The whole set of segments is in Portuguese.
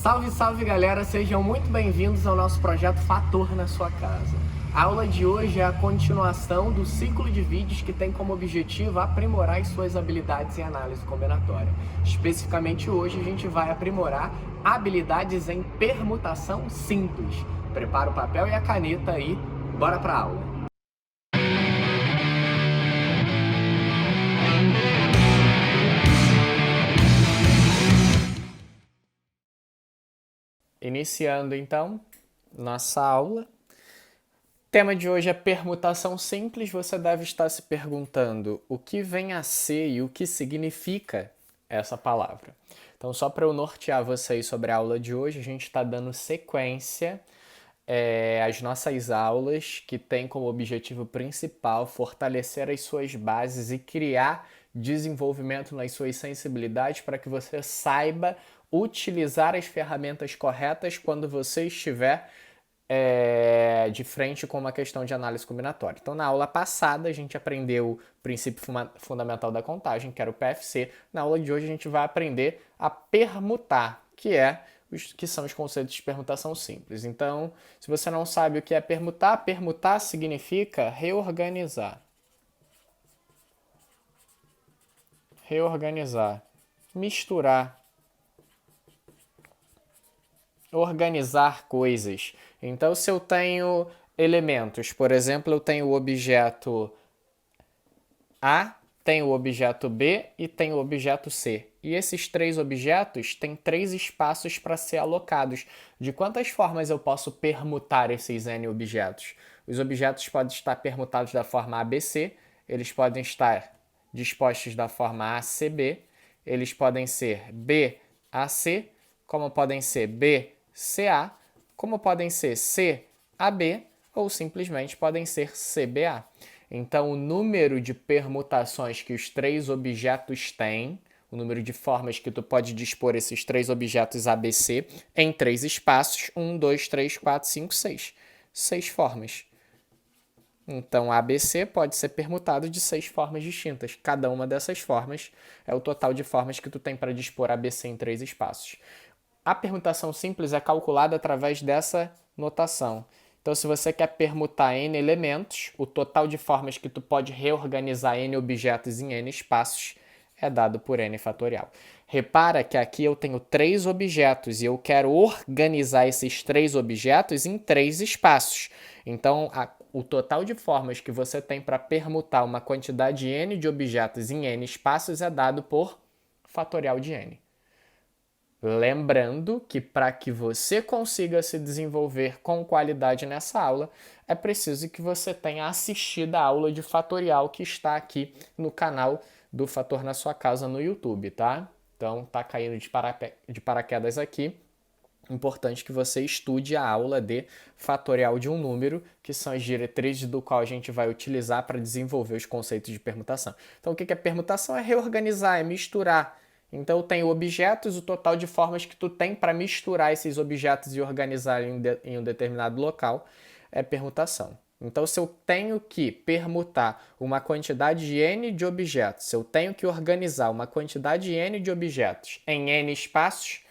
Salve, salve galera, sejam muito bem-vindos ao nosso projeto Fator na sua casa. A aula de hoje é a continuação do ciclo de vídeos que tem como objetivo aprimorar as suas habilidades em análise combinatória. Especificamente hoje a gente vai aprimorar habilidades em permutação simples. Prepara o papel e a caneta aí, bora pra aula! Iniciando então nossa aula. O tema de hoje é permutação simples. Você deve estar se perguntando o que vem a ser e o que significa essa palavra. Então, só para eu nortear vocês sobre a aula de hoje, a gente está dando sequência às nossas aulas que tem como objetivo principal fortalecer as suas bases e criar desenvolvimento nas suas sensibilidades para que você saiba utilizar as ferramentas corretas quando você estiver de frente com uma questão de análise combinatória. Então, na aula passada, a gente aprendeu o princípio fundamental da contagem, que era o PFC. Na aula de hoje, a gente vai aprender a permutar, que são os conceitos de permutação simples. Então, se você não sabe o que é permutar, permutar significa reorganizar. Reorganizar, misturar, organizar coisas. Então, se eu tenho elementos, por exemplo, eu tenho o objeto A, tenho o objeto B e tenho o objeto C. E esses três objetos têm três espaços para ser alocados. De quantas formas eu posso permutar esses N objetos? Os objetos podem estar permutados da forma ABC, eles podem estar dispostos da forma ACB, eles podem ser BAC, como podem ser BCA, como podem ser CAB ou simplesmente podem ser CBA. Então, o número de permutações que os três objetos têm, o número de formas que tu pode dispor esses três objetos ABC em três espaços, 1, 2, 3, 4, 5, 6. 6 formas. Então, ABC pode ser permutado de 6 formas distintas. Cada uma dessas formas é o total de formas que tu tem para dispor ABC em 3 espaços. A permutação simples é calculada através dessa notação. Então, se você quer permutar N elementos, o total de formas que tu pode reorganizar N objetos em N espaços é dado por N fatorial. Repara que aqui eu tenho 3 objetos e eu quero organizar esses 3 objetos em 3 espaços. Então, o total de formas que você tem para permutar uma quantidade N de objetos em N espaços é dado por fatorial de N. Lembrando que para que você consiga se desenvolver com qualidade nessa aula, é preciso que você tenha assistido a aula de fatorial que está aqui no canal do Fator na Sua Casa no YouTube, tá? Então, tá caindo de paraquedas aqui. Importante que você estude a aula de fatorial de um número, que são as diretrizes do qual a gente vai utilizar para desenvolver os conceitos de permutação. Então, o que é permutação? É reorganizar, é misturar. Então, eu tenho objetos, o total de formas que tu tem para misturar esses objetos e organizar em um determinado local é permutação. Então, se eu tenho que permutar uma quantidade de N de objetos, se eu tenho que organizar uma quantidade N de objetos em N espaços,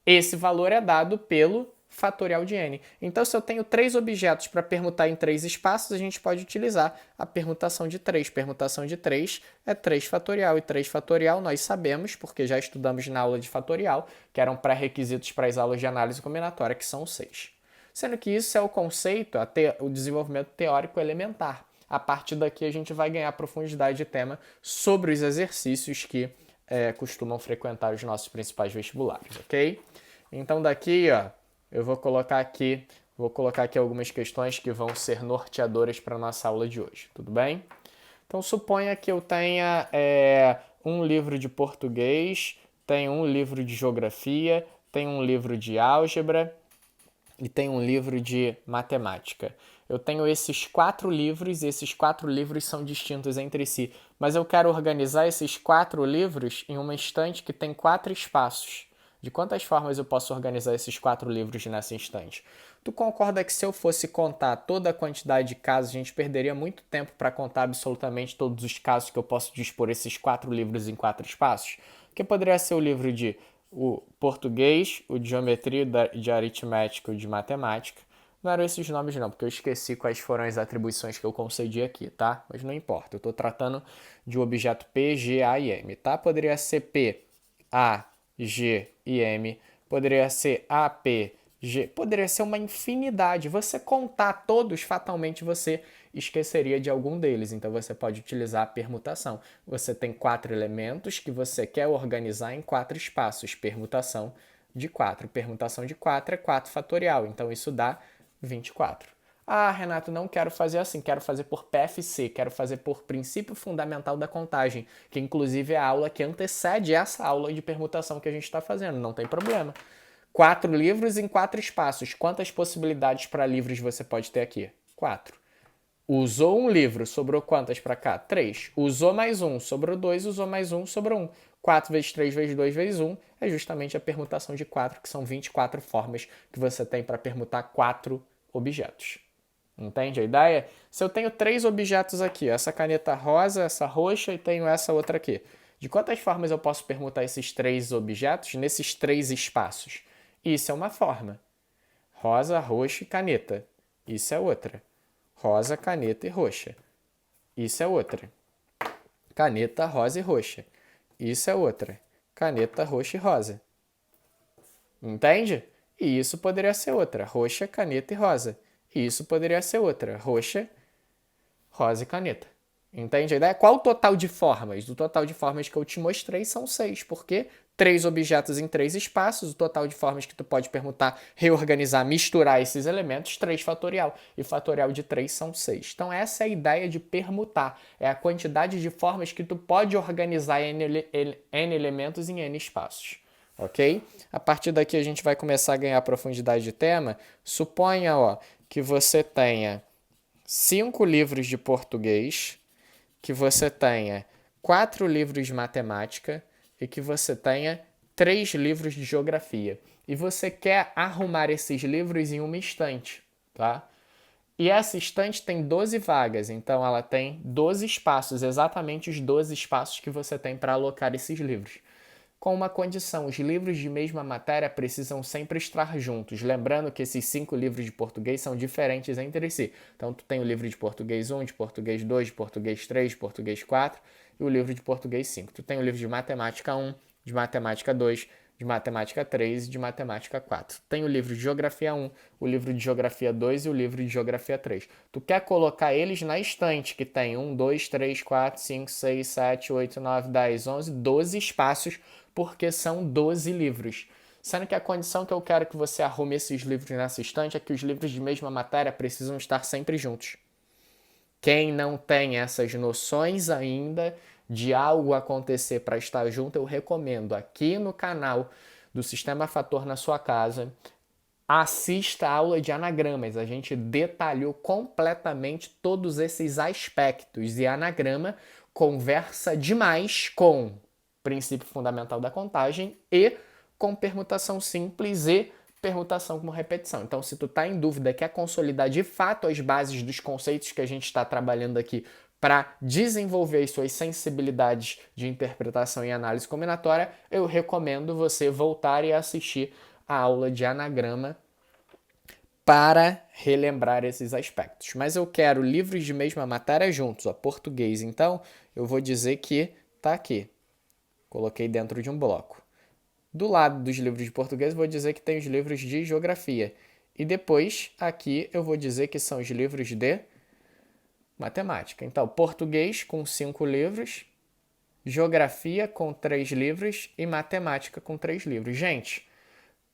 esse valor é dado pelo fatorial de N. Então, se eu tenho 3 objetos para permutar em 3 espaços, a gente pode utilizar a permutação de 3. Permutação de 3 é 3 fatorial. E 3 fatorial nós sabemos, porque já estudamos na aula de fatorial, que eram pré-requisitos para as aulas de análise combinatória, que são 6. Sendo que isso é o conceito, o desenvolvimento teórico elementar. A partir daqui a gente vai ganhar profundidade de tema sobre os exercícios que costumam frequentar os nossos principais vestibulares, ok? Então daqui, ó, eu vou colocar aqui algumas questões que vão ser norteadoras para a nossa aula de hoje, tudo bem? Então suponha que eu tenha um livro de português, tenho um livro de geografia, tenho um livro de álgebra e tenho um livro de matemática. Eu tenho esses 4 livros e esses 4 livros são distintos entre si, mas eu quero organizar esses 4 livros em uma estante que tem 4 espaços. De quantas formas eu posso organizar esses 4 livros nessa estante? Tu concorda que se eu fosse contar toda a quantidade de casos, a gente perderia muito tempo para contar absolutamente todos os casos que eu posso dispor esses 4 livros em 4 espaços? Que poderia ser o livro de o português, o de geometria, de aritmética, o de matemática. Não eram esses nomes não, porque eu esqueci quais foram as atribuições que eu concedi aqui, tá? Mas não importa, eu estou tratando de um objeto P, G, A e M, tá? Poderia ser P, A, G e M, poderia ser A, P, G, poderia ser uma infinidade. Você contar todos, fatalmente você esqueceria de algum deles, então você pode utilizar a permutação. Você tem 4 elementos que você quer organizar em 4 espaços, permutação de 4. Permutação de 4 é 4 fatorial, então isso dá 24. Ah, Renato, não quero fazer assim, quero fazer por PFC, quero fazer por princípio fundamental da contagem, que inclusive é a aula que antecede essa aula de permutação que a gente está fazendo, não tem problema. 4 livros em 4 espaços. Quantas possibilidades para livros você pode ter aqui? 4. Usou um livro, sobrou quantas para cá? 3. Usou mais um, sobrou 2. Usou mais um, sobrou 1. 4 vezes 3 vezes 2 vezes 1 é justamente a permutação de 4, que são 24 formas que você tem para permutar 4 objetos. Entende a ideia? Se eu tenho 3 objetos aqui, essa caneta rosa, essa roxa e tenho essa outra aqui, de quantas formas eu posso permutar esses 3 objetos nesses 3 espaços? Isso é uma forma. Rosa, roxo e caneta. Isso é outra. Rosa, caneta e roxa. Isso é outra. Caneta, rosa e roxa. Isso é outra. Caneta, roxa e rosa. Entende? E isso poderia ser outra. Roxa, caneta e rosa. E isso poderia ser outra. Roxa, rosa e caneta. Entende a ideia? Qual o total de formas? Do total de formas que eu te mostrei são 6, porque 3 objetos em 3 espaços, o total de formas que tu pode permutar, reorganizar, misturar esses elementos, 3 fatorial. E fatorial de 3 são 6. Então essa é a ideia de permutar. É a quantidade de formas que tu pode organizar N elementos em N espaços. Ok? A partir daqui a gente vai começar a ganhar profundidade de tema. Suponha que você tenha 5 livros de português, que você tenha 4 livros de matemática e que você tenha 3 livros de geografia. E você quer arrumar esses livros em uma estante, tá? E essa estante tem 12 vagas, então ela tem 12 espaços, exatamente os 12 espaços que você tem para alocar esses livros. Com uma condição, os livros de mesma matéria precisam sempre estar juntos. Lembrando que esses 5 livros de português são diferentes entre si. Então, tu tem o livro de português 1, de português 2, de português 3, de português 4 e o livro de português 5. Tu tem o livro de matemática 1, de matemática 2, de matemática 3 e de matemática 4. Tem o livro de geografia 1, o livro de geografia 2 e o livro de geografia 3. Tu quer colocar eles na estante que tem 1, 2, 3, 4, 5, 6, 7, 8, 9, 10, 11, 12 espaços, porque são 12 livros. Sendo que a condição que eu quero que você arrume esses livros nessa estante é que os livros de mesma matéria precisam estar sempre juntos. Quem não tem essas noções ainda de algo acontecer para estar junto, eu recomendo aqui no canal do Sistema Fator na sua casa, assista a aula de anagramas. A gente detalhou completamente todos esses aspectos e anagrama conversa demais com princípio fundamental da contagem e com permutação simples e permutação como repetição. Então, se tu está em dúvida, quer consolidar de fato as bases dos conceitos que a gente está trabalhando aqui para desenvolver as suas sensibilidades de interpretação e análise combinatória, eu recomendo você voltar e assistir a aula de anagrama para relembrar esses aspectos. Mas eu quero livros de mesma matéria juntos, português, então eu vou dizer que está aqui. Coloquei dentro de um bloco. Do lado dos livros de português, eu vou dizer que tem os livros de geografia. E depois, aqui, eu vou dizer que são os livros de matemática. Então, português com 5 livros, geografia com 3 livros e matemática com 3 livros. Gente,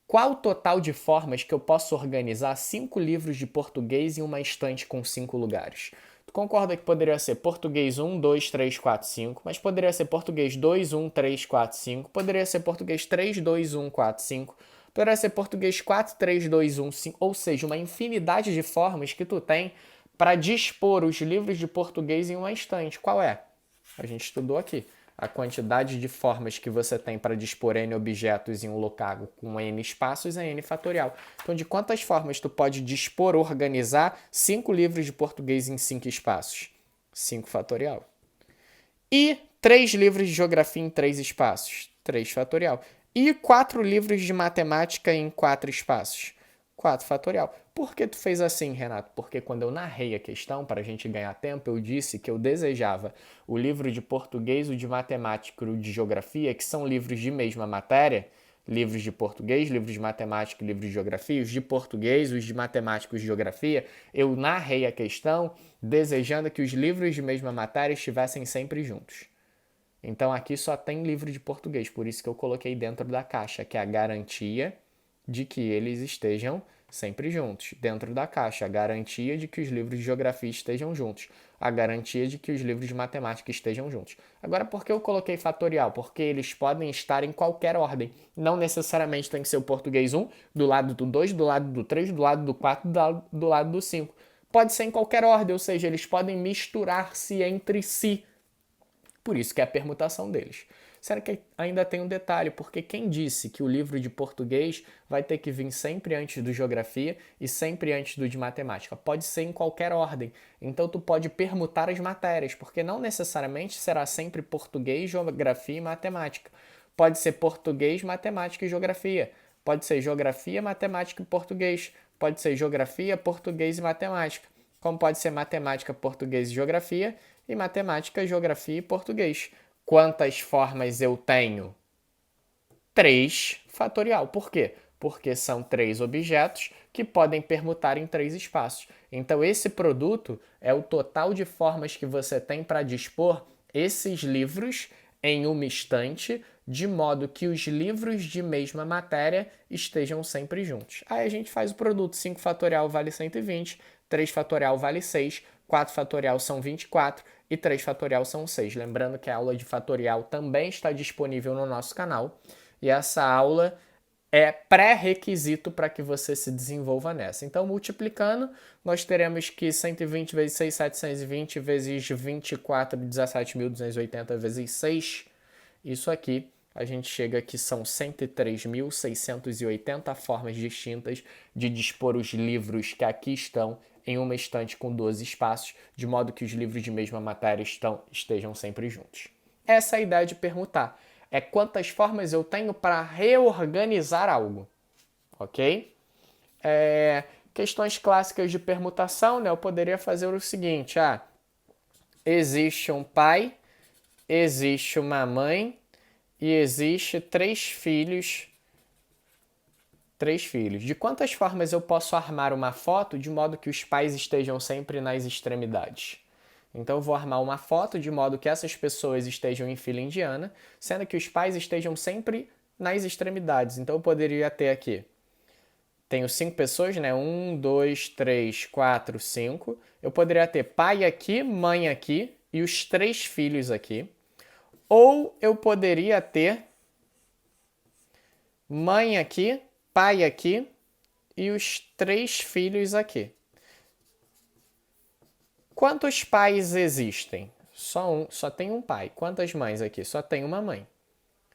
qual o total de formas que eu posso organizar 5 livros de português em uma estante com 5 lugares? Tu concorda que poderia ser português 1, 2, 3, 4, 5, mas poderia ser português 2, 1, 3, 4, 5, poderia ser português 3, 2, 1, 4, 5, poderia ser português 4, 3, 2, 1, 5, ou seja, uma infinidade de formas que tu tem para dispor os livros de português em uma estante. Qual é? A gente estudou aqui. A quantidade de formas que você tem para dispor N objetos em um local com N espaços é N fatorial. Então, de quantas formas tu pode dispor, organizar 5 livros de português em 5 espaços? 5 fatorial. E 3 livros de geografia em 3 espaços? 3 fatorial. E 4 livros de matemática em 4 espaços. 4 fatorial. Por que tu fez assim, Renato? Porque quando eu narrei a questão, para a gente ganhar tempo, eu disse que eu desejava o livro de português, o de matemática e o de geografia, que são livros de mesma matéria, livros de português, livros de matemática e livros de geografia, os de português, os de matemática e os de geografia, eu narrei a questão desejando que os livros de mesma matéria estivessem sempre juntos. Então aqui só tem livro de português, por isso que eu coloquei dentro da caixa, que é a garantia de que eles estejam sempre juntos. Dentro da caixa, a garantia de que os livros de geografia estejam juntos. A garantia de que os livros de matemática estejam juntos. Agora, por que eu coloquei fatorial? Porque eles podem estar em qualquer ordem. Não necessariamente tem que ser o português 1, do lado do 2, do lado do 3, do lado do 4, do lado do 5. Pode ser em qualquer ordem, ou seja, eles podem misturar-se entre si. Por isso que é a permutação deles. Será que ainda tem um detalhe? Porque quem disse que o livro de português vai ter que vir sempre antes do geografia e sempre antes do de matemática? Pode ser em qualquer ordem. Então tu pode permutar as matérias, porque não necessariamente será sempre português, geografia e matemática. Pode ser português, matemática e geografia. Pode ser geografia, matemática e português. Pode ser geografia, português e matemática. Como pode ser matemática, português e geografia e matemática, geografia e português. Quantas formas eu tenho? 3 fatorial. Por quê? Porque são 3 objetos que podem permutar em 3 espaços. Então, esse produto é o total de formas que você tem para dispor esses livros em uma estante, de modo que os livros de mesma matéria estejam sempre juntos. Aí a gente faz o produto. 5 fatorial vale 120, 3 fatorial vale 6, 4 fatorial são 24 e 3 fatorial são 6. Lembrando que a aula de fatorial também está disponível no nosso canal. E essa aula é pré-requisito para que você se desenvolva nessa. Então, multiplicando, nós teremos que 120 vezes 6, 720 vezes 24, 17.280 vezes 6. Isso aqui, a gente chega que são 103.680 formas distintas de dispor os livros que aqui estão em uma estante com 12 espaços, de modo que os livros de mesma matéria estejam sempre juntos. Essa é a ideia de permutar. É quantas formas eu tenho para reorganizar algo, ok? Questões clássicas de permutação, né? Eu poderia fazer o seguinte, existe um pai, existe uma mãe e existe 3 filhos. 3 filhos. De quantas formas eu posso armar uma foto de modo que os pais estejam sempre nas extremidades? Então eu vou armar uma foto de modo que essas pessoas estejam em fila indiana, sendo que os pais estejam sempre nas extremidades. Então eu poderia ter aqui, tenho 5 pessoas, né? 1, 2, 3, 4, 5. Eu poderia ter pai aqui, mãe aqui e os 3 filhos aqui. Ou eu poderia ter mãe aqui, pai aqui e os 3 filhos aqui. Quantos pais existem? Só tem um pai. Quantas mães aqui? Só tem uma mãe.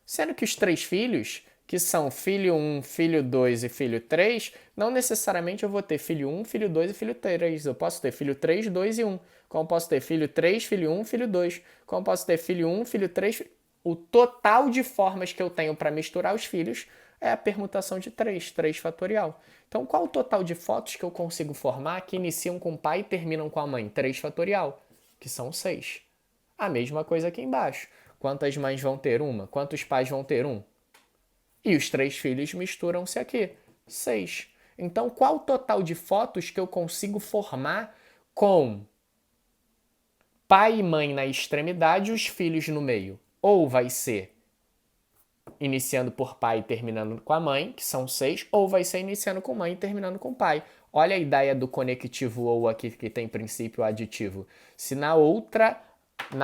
Sendo que os 3 filhos, que são filho 1, filho 2 e filho 3, não necessariamente eu vou ter filho 1, filho 2 e filho 3. Eu posso ter filho 3, 2 e 1. Como posso ter filho 3, filho 1, filho 2. Como posso ter filho 1, filho 3. O total de formas que eu tenho para misturar os filhos é a permutação de 3, 3 fatorial. Então, qual o total de fotos que eu consigo formar que iniciam com o pai e terminam com a mãe? 3 fatorial, que são 6. A mesma coisa aqui embaixo. Quantas mães vão ter? Uma. Quantos pais vão ter? Um. E os 3 filhos misturam-se aqui. 6. Então, qual o total de fotos que eu consigo formar com pai e mãe na extremidade e os filhos no meio? Ou vai ser iniciando por pai e terminando com a mãe, que são 6, ou vai ser iniciando com mãe e terminando com pai. Olha a ideia do conectivo ou aqui que tem princípio aditivo. Se na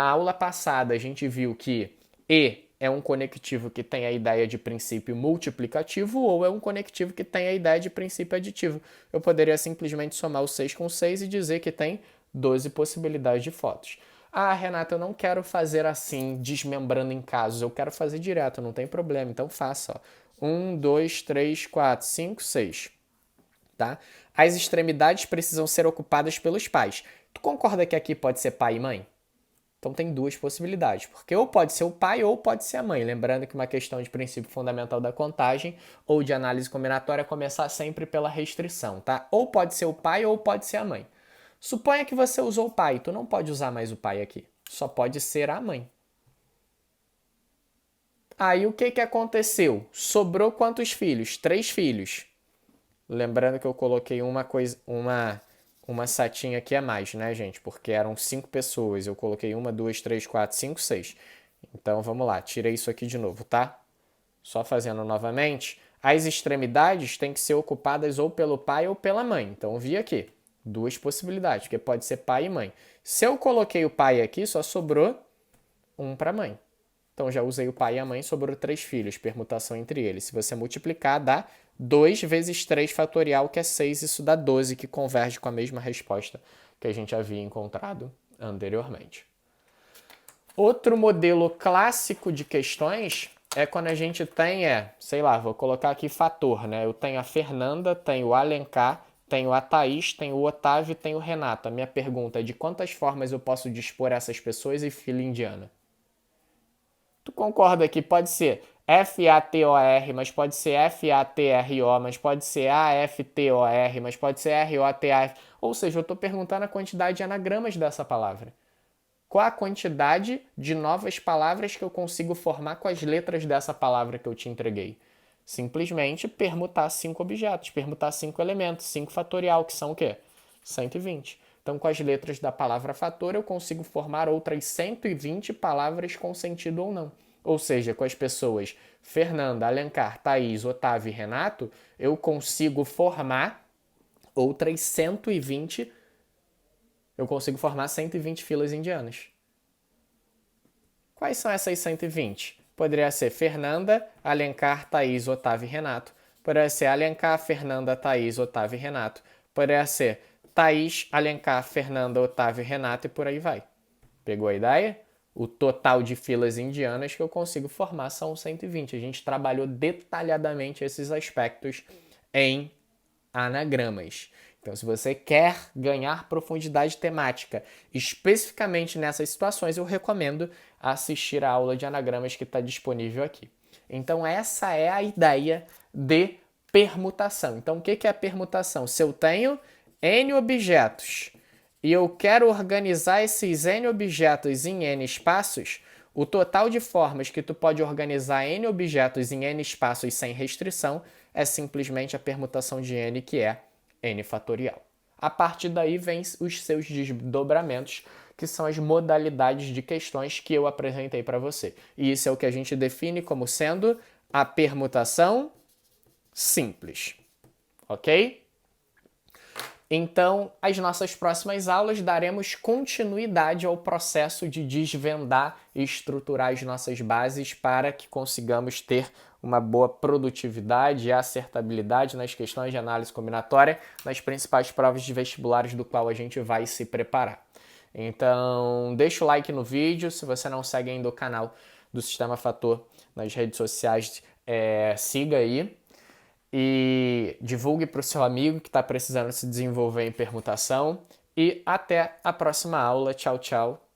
aula passada a gente viu que E é um conectivo que tem a ideia de princípio multiplicativo ou é um conectivo que tem a ideia de princípio aditivo. Eu poderia simplesmente somar o 6 com 6 e dizer que tem 12 possibilidades de fotos. Ah, Renata, eu não quero fazer assim, desmembrando em casos. Eu quero fazer direto, não tem problema. Então faça. 1, 2, 3, 4, 5, 6. Tá? As extremidades precisam ser ocupadas pelos pais. Tu concorda que aqui pode ser pai e mãe? Então tem duas possibilidades, porque ou pode ser o pai ou pode ser a mãe. Lembrando que uma questão de princípio fundamental da contagem ou de análise combinatória é começar sempre pela restrição, tá? Ou pode ser o pai ou pode ser a mãe. Suponha que você usou o pai, tu não pode usar mais o pai aqui, só pode ser a mãe. Aí o que aconteceu? Sobrou quantos filhos? 3 filhos. Lembrando que eu coloquei uma setinha aqui a mais, né, gente? Porque eram 5 pessoas. Eu coloquei 1, 2, 3, 4, 5, 6. Então vamos lá, tirei isso aqui de novo, tá? Só fazendo novamente. As extremidades têm que ser ocupadas ou pelo pai ou pela mãe. Então eu vi aqui duas possibilidades, porque pode ser pai e mãe. Se eu coloquei o pai aqui, só sobrou um para a mãe. Então já usei o pai e a mãe, sobrou 3 filhos, permutação entre eles. Se você multiplicar, dá 2 vezes 3 fatorial, que é 6, isso dá 12, que converge com a mesma resposta que a gente havia encontrado anteriormente. Outro modelo clássico de questões é quando a gente tem, sei lá, vou colocar aqui fator, né? Eu tenho a Fernanda, tenho o Alencar, tenho a Thaís, tenho o Otávio e tenho o Renato. A minha pergunta é de quantas formas eu posso dispor essas pessoas e fila indiana? Tu concorda que pode ser FATOR, mas pode ser FATRO, mas pode ser AFTOR, mas pode ser ROTAF. Ou seja, eu estou perguntando a quantidade de anagramas dessa palavra. Qual a quantidade de novas palavras que eu consigo formar com as letras dessa palavra que eu te entreguei? Simplesmente permutar 5 objetos, permutar 5 elementos, 5 fatorial, que são o quê? 120. Então, com as letras da palavra fator, eu consigo formar outras 120 palavras com sentido ou não. Ou seja, com as pessoas Fernanda, Alencar, Thaís, Otávio e Renato, eu consigo formar outras 120. Eu consigo formar 120 filas indianas. Quais são essas 120? Poderia ser Fernanda, Alencar, Thaís, Otávio e Renato. Poderia ser Alencar, Fernanda, Thaís, Otávio e Renato. Poderia ser Thaís, Alencar, Fernanda, Otávio e Renato e por aí vai. Pegou a ideia? O total de filas indianas que eu consigo formar são 120. A gente trabalhou detalhadamente esses aspectos em anagramas. Então, se você quer ganhar profundidade temática, especificamente nessas situações, eu recomendo assistir a aula de anagramas que está disponível aqui. Então, essa é a ideia de permutação. Então, o que é a permutação? Se eu tenho N objetos e eu quero organizar esses N objetos em N espaços, o total de formas que tu pode organizar N objetos em N espaços sem restrição é simplesmente a permutação de N, que é N fatorial. A partir daí vem os seus desdobramentos, que são as modalidades de questões que eu apresentei para você. E isso é o que a gente define como sendo a permutação simples. Ok? Então, as nossas próximas aulas daremos continuidade ao processo de desvendar e estruturar as nossas bases para que consigamos ter uma boa produtividade e acertabilidade nas questões de análise combinatória nas principais provas de vestibulares do qual a gente vai se preparar. Então, deixa o like no vídeo. Se você não segue ainda o canal do Sistema Fator nas redes sociais, siga aí. E divulgue para o seu amigo que está precisando se desenvolver em permutação. E até a próxima aula. Tchau, tchau.